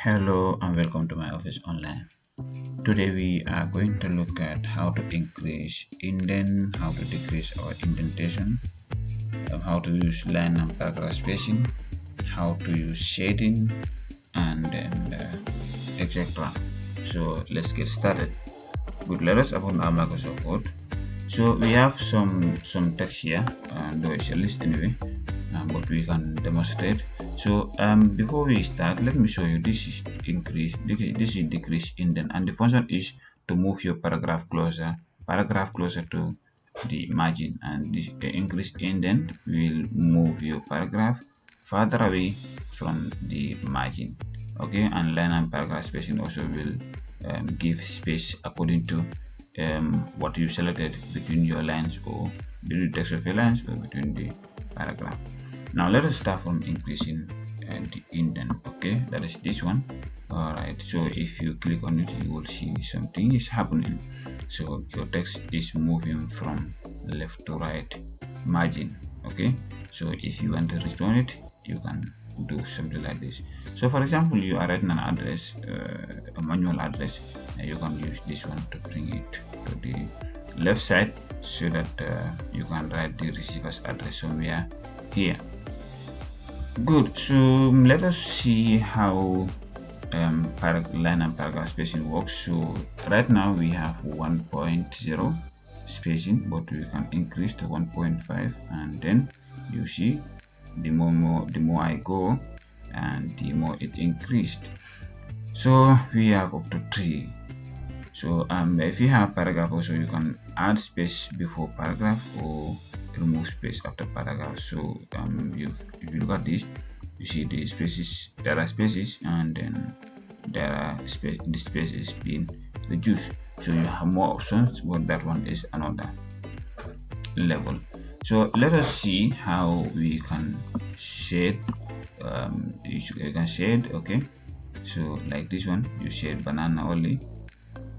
Hello and welcome to my office online. Today we are going to look at how to increase indent, how to decrease our indentation, how to use line and paragraph spacing, how to use shading, and then etc. So let's get started. Good, let us open our Microsoft Word. So we have some text here, though it's a list anyway, but we can demonstrate. So before we start, let me show you this is decrease indent, and the function is to move your paragraph closer to the margin, and this increase indent will move your paragraph further away from the margin. Okay, and line and paragraph spacing also will give space according to what you selected between your lines, or between the text of your lines, or between the paragraph. Now let us start from increasing the indent. Okay, that is this one. All right, so if you click on it, you will see something is happening. So your text is moving from left to right margin. Okay, so if you want to return it, you can do something like this. So for example, you are writing an address, a manual address, and you can use this one to bring it to the left side, so that you can write the receiver's address somewhere here. Good, so let us see how line and paragraph spacing works. So right now we have 1.0 spacing, but we can increase to 1.5, and then you see the more I go, and the more it increased. So we have up to 3. So if you have paragraph also, you can add space before paragraph or remove space after paragraph. So if you look at this, you see the spaces, there are spaces, and then there are space, the space is being reduced, so you have more options, but that one is another level. So let us see how we can shade. You can shade. Okay, so like this one, you shade banana only,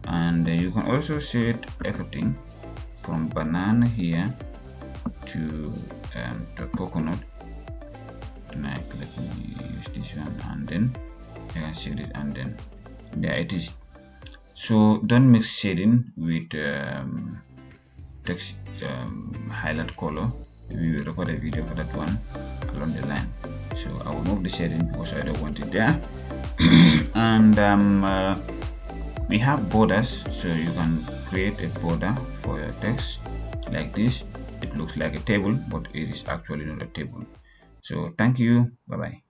and you can also shade everything from banana here to coconut. Like, let me use this one, and then I can shade it, and then there it is. So don't mix shading with text highlight color. We will record a video for that one along the line. So I will move the shading because I don't want it there. And we have borders, so you can create a border for your text like this. It looks like a table, but it is actually not a table. So thank you. Bye bye.